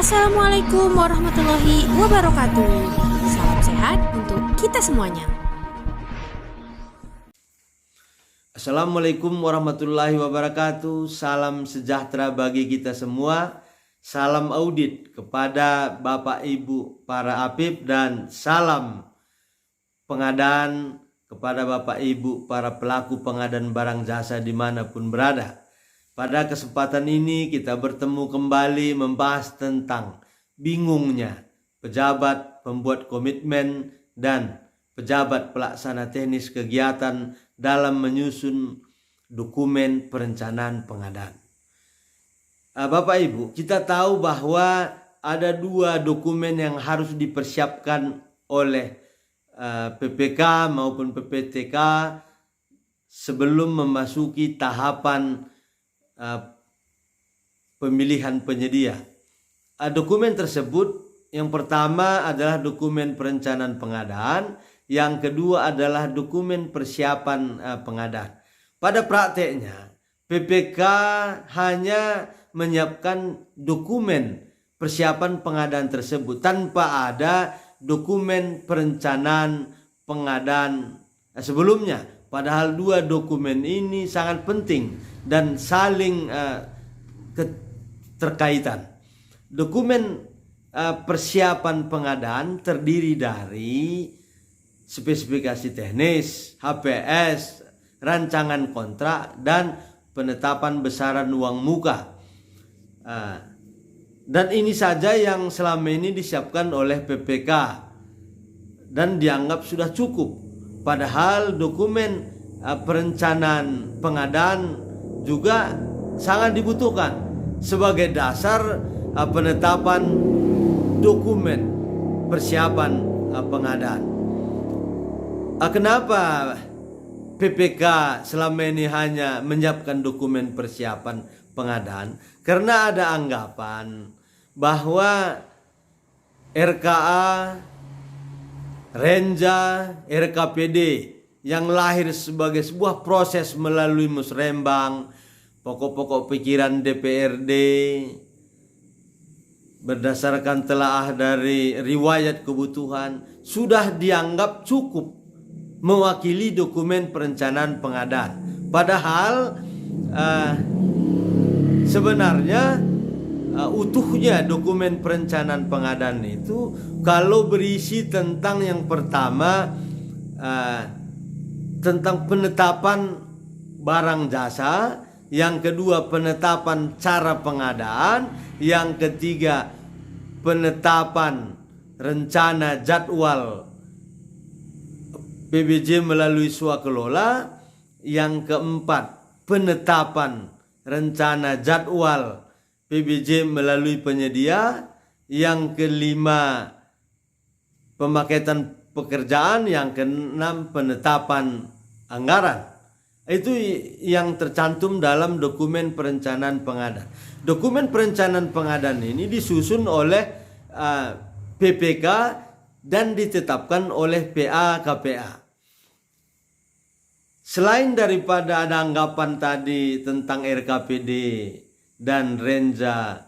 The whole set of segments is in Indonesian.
Assalamualaikum warahmatullahi wabarakatuh. Salam sehat untuk kita semuanya. Assalamualaikum warahmatullahi wabarakatuh. Salam sejahtera bagi kita semua. Salam audit kepada Bapak Ibu para apip dan salam pengadaan kepada Bapak Ibu para pelaku pengadaan barang jasa dimanapun berada. Pada kesempatan ini kita bertemu kembali membahas tentang bingungnya pejabat pembuat komitmen dan pejabat pelaksana teknis kegiatan dalam menyusun dokumen perencanaan pengadaan. Bapak Ibu, kita tahu bahwa ada dua dokumen yang harus dipersiapkan oleh PPK maupun PPTK sebelum memasuki tahapan pemilihan penyedia. Dokumen tersebut yang pertama adalah dokumen perencanaan pengadaan, yang kedua adalah dokumen persiapan pengadaan. Pada prakteknya PPK hanya menyiapkan dokumen persiapan pengadaan tersebut tanpa ada dokumen perencanaan pengadaan sebelumnya. Padahal dua dokumen ini sangat penting dan saling terkaitan. Dokumen persiapan pengadaan terdiri dari spesifikasi teknis, HPS, rancangan kontrak, dan penetapan besaran uang muka. Dan ini saja yang selama ini disiapkan oleh PPK dan dianggap sudah cukup. Padahal dokumen perencanaan pengadaan juga sangat dibutuhkan sebagai dasar penetapan dokumen persiapan pengadaan. Kenapa PPK selama ini hanya menyiapkan dokumen persiapan pengadaan? Karena ada anggapan bahwa RKA, Renja, RKPD yang lahir sebagai sebuah proses melalui musrembang, pokok-pokok pikiran DPRD, berdasarkan telaah dari riwayat kebutuhan, sudah dianggap cukup mewakili dokumen perencanaan pengadaan. Padahal sebenarnya utuhnya dokumen perencanaan pengadaan itu kalau berisi tentang yang pertama tentang penetapan barang jasa, yang kedua penetapan cara pengadaan, yang ketiga penetapan rencana jadwal PBJ melalui swakelola, yang keempat penetapan rencana jadwal PBJ melalui penyedia, yang kelima pemaketan pekerjaan, yang keenam penetapan anggaran. Itu yang tercantum dalam dokumen perencanaan pengadaan. Dokumen perencanaan pengadaan ini disusun oleh PPK dan ditetapkan oleh PA KPA. Selain daripada ada anggapan tadi tentang RKPD dan Renja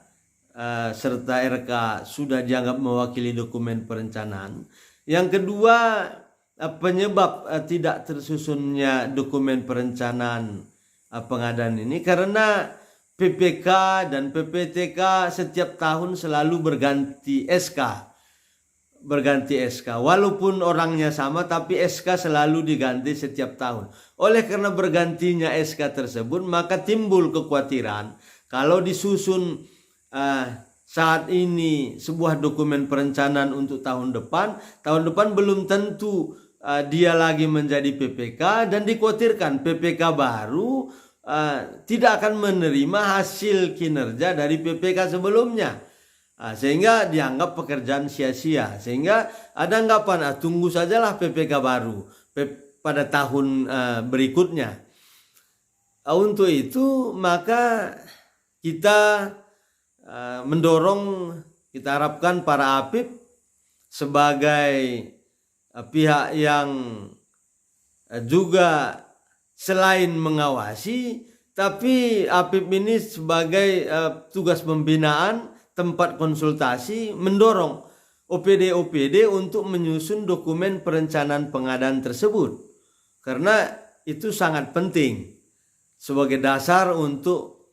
serta RK sudah dianggap mewakili dokumen perencanaan, yang kedua penyebab tidak tersusunnya dokumen perencanaan pengadaan ini karena PPK dan PPTK setiap tahun selalu berganti SK. Walaupun orangnya sama, tapi SK selalu diganti setiap tahun. Oleh karena bergantinya SK tersebut, maka timbul kekhawatiran kalau disusun saat ini sebuah dokumen perencanaan untuk tahun depan belum tentu dia lagi menjadi PPK, dan dikhawatirkan PPK baru tidak akan menerima hasil kinerja dari PPK sebelumnya. Sehingga dianggap pekerjaan sia-sia. Sehingga ada anggapan tunggu sajalah PPK baru pada tahun berikutnya. Untuk itu maka kita mendorong, kita harapkan para apip sebagai pihak yang juga selain mengawasi, tapi apip ini sebagai tugas pembinaan tempat konsultasi mendorong OPD untuk menyusun dokumen perencanaan pengadaan tersebut, karena itu sangat penting sebagai dasar untuk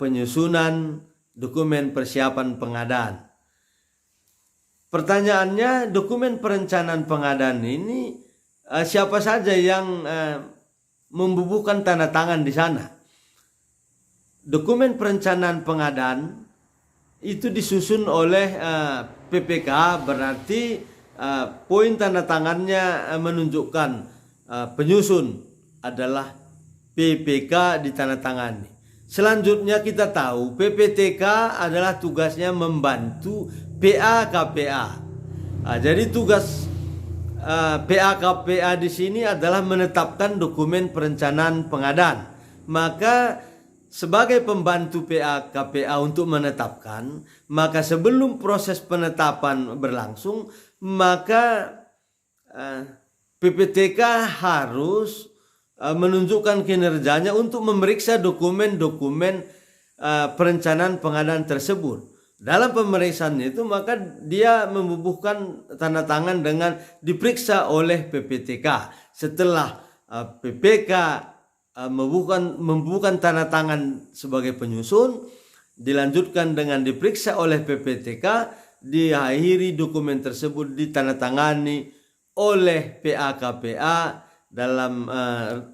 penyusunan dokumen persiapan pengadaan. Pertanyaannya, dokumen perencanaan pengadaan ini siapa saja yang membubuhkan tanda tangan di sana? Dokumen perencanaan pengadaan itu disusun oleh PPK, berarti poin tanda tangannya menunjukkan penyusun adalah PPK ditandatangani. Selanjutnya kita tahu PPTK adalah tugasnya membantu PA KPA. Jadi tugas PA KPA di sini adalah menetapkan dokumen perencanaan pengadaan. Maka sebagai pembantu PA KPA untuk menetapkan, maka sebelum proses penetapan berlangsung, maka PPTK harus menunjukkan kinerjanya untuk memeriksa dokumen-dokumen perencanaan pengadaan tersebut. Dalam pemeriksaan itu maka dia membubuhkan tanda tangan dengan diperiksa oleh PPTK. Setelah PPK membubuhkan tanda tangan sebagai penyusun, dilanjutkan dengan diperiksa oleh PPTK, diakhiri dokumen tersebut ditandatangani oleh PA-KPA dalam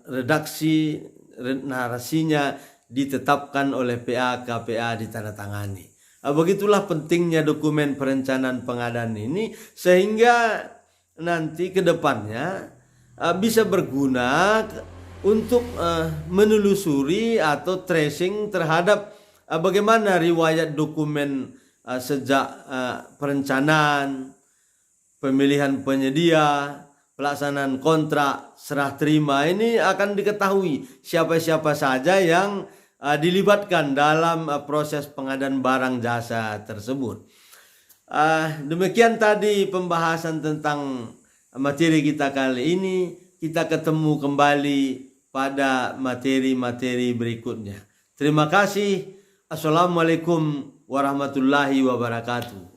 redaksi narasinya ditetapkan oleh PA-KPA ditandatangani. Begitulah pentingnya dokumen perencanaan pengadaan ini, sehingga nanti ke depannya bisa berguna untuk menelusuri atau tracing terhadap bagaimana riwayat dokumen sejak perencanaan, pemilihan penyedia, pelaksanaan kontrak, serah terima. Ini akan diketahui siapa-siapa saja yang dilibatkan dalam proses pengadaan barang jasa tersebut. Demikian tadi pembahasan tentang materi kita kali ini. Kita ketemu kembali pada materi-materi berikutnya. Terima kasih. Assalamualaikum warahmatullahi wabarakatuh.